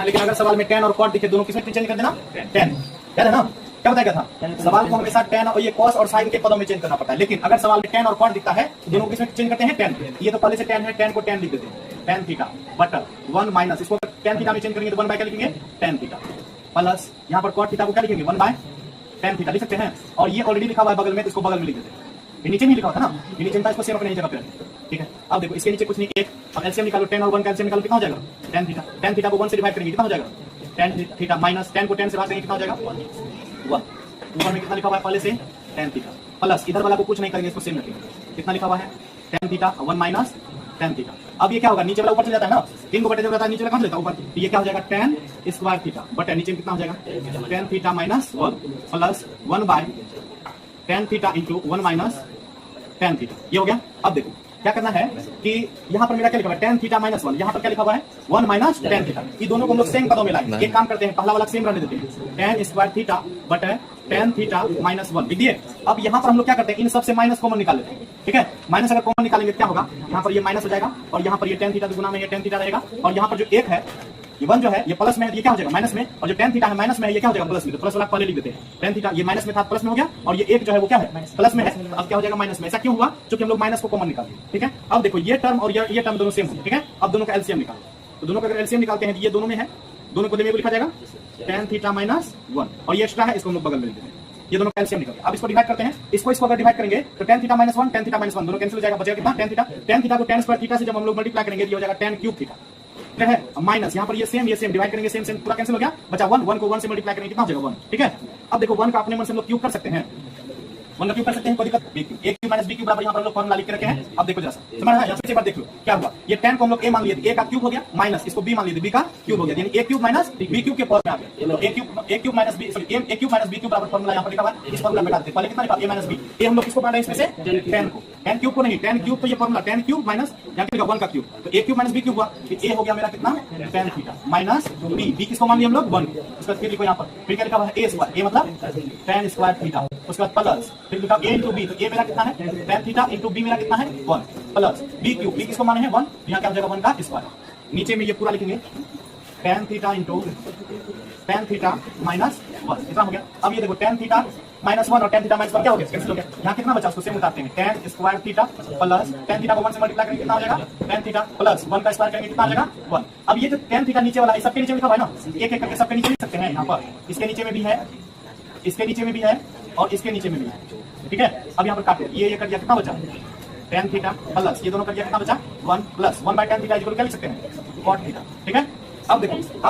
लेकिन अगर सवाल में tan और cot दिखे दोनों किसमें चेंज कर देना, tan, याद है ना? क्या बताया गया था? सवाल को हमेशा tan और ये cos और sin के पदों में चेंज करना पड़ता है, लेकिन अगर सवाल में tan और cot दिखता है तो दोनों किसमें चेंज करते हैं, tan। ये तो पहले से tan है, tan को tan लिख देते हैं, tan थीटा बटा 1 माइनस, इसको tan थीटा में चेंज करेंगे तो 1 बाय क्या लिखेंगे, tan थीटा, प्लस यहाँ पर cot थीटा को क्या लिखेंगे, 1 बाय tan थीटा लिख सकते हैं। और ये ऑलरेडी लिखा हुआ है बगल में, तो इसको बगल में लिख देते हैं। ये नीचे नहीं लिखा होता ना, ये नीचे था, इसको सेम अपने जगह पे रखें, ठीक है। अब देखो इसके नीचे कुछ नहीं, एक, अब एलसीएम निकालो, 10 और 1 का एलसीएम निकालो, कितना हो जाएगा, tan थीटा। tan थीटा को 1 से डिवाइड करेंगे, कितना हो जाएगा, tan थीटा माइनस 10 को 10 से भाग करेंगे, कितना हो जाएगा, 1। ऊपर में कितना लिखा हुआ है पहले से, tan थीटा, प्लस इधर वाला को कुछ नहीं करेंगे, इसको सेम रखेंगे, कितना लिखा हुआ है, tan theta 1 minus tan theta. अब ये क्या होगा, नीचे वाला ऊपर चले जाता है ना, 3 को बटे जब जाता है नीचे वाला कहां चले जाता है, ऊपर, तो ये क्या हो जाएगा, tan स्क्वायर थीटा बटे नीचे में कितना हो जाएगा, tan theta minus 1 plus 1 by tan theta into 1 minus tan theta. ये हो गया। अब देखो क्या करना है कि यहाँ पर मेरा क्या लिखा हुआ है, tan थीटा माइनस 1, यहाँ पर क्या लिखा हुआ है, 1 माइनस tan थीटा। ये दोनों को हम लोग सेम पदों में लाएंगे। एक काम करते हैं, पहला वाला सेम रहने देते हैं, tan स्क्वायर थीटा बटे tan थीटा माइनस 1 लिख दिए। अब यहाँ पर हम लोग क्या करते हैं, इन सबसे माइनस कॉमन निकाल लेते हैं, ठीक है। माइनस अगर कॉमन निकालेंगे क्या होगा, यहाँ पर ये माइनस हो जाएगा और यहाँ पर ये tan थीटा के गुना में ये tan थीटा रहेगा, और यहाँ पर जो एक है ये 1 जो है ये प्लस में है, ये क्या हो जाएगा माइनस में, और जो tan थीटा है माइनस में है, ये क्या हो जाएगा प्लस में, तो प्लस वाला पहले लिख देते हैं। tan थीटा ये माइनस में था, प्लस में हो गया, और ये एक जो है वो क्या है, प्लस में है, अब क्या हो जाएगा माइनस में। ऐसा क्यों हुआ, क्योंकि हम लोग माइनस को कॉमन निकाल दिए, ठीक है। अब देखो ये टर्म और ये टर्म दोनों सेम है, ठीक है। अब दोनों का एलसीएम निकालो, तो दोनों का अगर एलसीएम निकालते हैं तो ये दोनों में है, दोनों को लिखा जाएगा tan थीटा माइनस 1, और ये एक्स्ट्रा है, इसको हम लोग बगल में लिख देते हैं। ये दोनों का एलसीएम निकल गया। अब इसको डिवाइड करते हैं, इसको अगर डिवाइड करेंगे तो tan theta minus 1 tan theta minus 1 दोनों कैंसिल हो जाएगा, बचेगा कितना, tan थीटा को tan स्क्वायर थीटा से जब हम लोग मल्टीप्लाई करेंगे तो ये हो जाएगा tan क्यूब थीटा, ठीक है। माइनस यहाँ पर ये सेम डिवाइड करेंगे, सेम पूरा कैंसिल हो गया, बचा 1 को 1 से मल्टीप्लाई करेंगे कितना हो जाएगा 1, ठीक है। अब देखो 1 का अपने मन से हम लोग क्यूब कर सकते हैं, 1 का क्यूब कर सकते हैं, कोई दिक्कत, a cube minus b cube बराबर यहाँ पर हम लोग फॉर्मूला लिख के रखे हैं। अब देखो जरा समझ रहा है, यहाँ से एक बार देख लो क्या हुआ, ये tan को हम लोग a मान लिए थे, a का क्यूब हो गया, माइनस इसको b मान लिए थे, b का क्यूब हो गया, यानी a cube minus b cube के फॉर्म में आ गया। a cube minus b, sorry a cube minus b cube बराबर फॉर्मूला यहाँ पर लिखा हुआ है, इस फॉर्मूला में डालते हैं। पहले कितना लिखा a माइनस b, a हम लोग किसको पढ़ रहे हैं इसमें से, tan को, tan क्यूब को नहीं, tan क्यूब तो ये फॉर्मूला tan क्यूब माइनस यहाँ पे लिखा 1 का क्यूब, तो a cube minus b cube हुआ, फिर a हो गया मेरा कितना, tan थीटा माइनस b किसको मान लिया हम लोग 1, उसके बाद फिर लिखो यहाँ पर, फिर क्या लिखा हुआ है a स्क्वायर, a मतलब tan स्क्वायर थीटा, उसके बाद प्लस फिर लिखा a इंटू b, तो a मेरा कितना है tan थीटा इंटू b मेरा कितना है 1, प्लस b क्यूब, b किसको माने हैं 1, यहाँ क्या हो जाएगा 1 का स्क्वायर। नीचे में ये पूरा लिखेंगे tan theta into tan theta minus 1, कितना हो गया। अब ये देखो tan थीटा माइनस 1 और tan थीटा माइनस 1 क्या हो गया, कैंसिल हो गया। यहाँ कितना बचा उसको सेम उतारते हैं, tan square theta plus tan theta को 1 से मल्टीप्लाई करेंगे कितना हो जाएगा, tan थीटा प्लस 1 का स्क्वायर करेंगे कितना आ जाएगा 1। अब ये जो tan थीटा नीचे वाला है, सबके नीचे लिखा हुआ है ना, एक एक करके सबके नीचे लिख सकते हैं, यहाँ पर इसके नीचे में भी है, इसके नीचे में भी है, और इसके नीचे में भी है, ठीक है। अब यहाँ पर काटो, ये कर दिया कितना बचा, tan थीटा प्लस ये दोनों कर दिया कितना बचा 1 plus 1 by tan theta equal क्या लिख सकते हैं, cot थीटा, ठीक है। अब देखो अब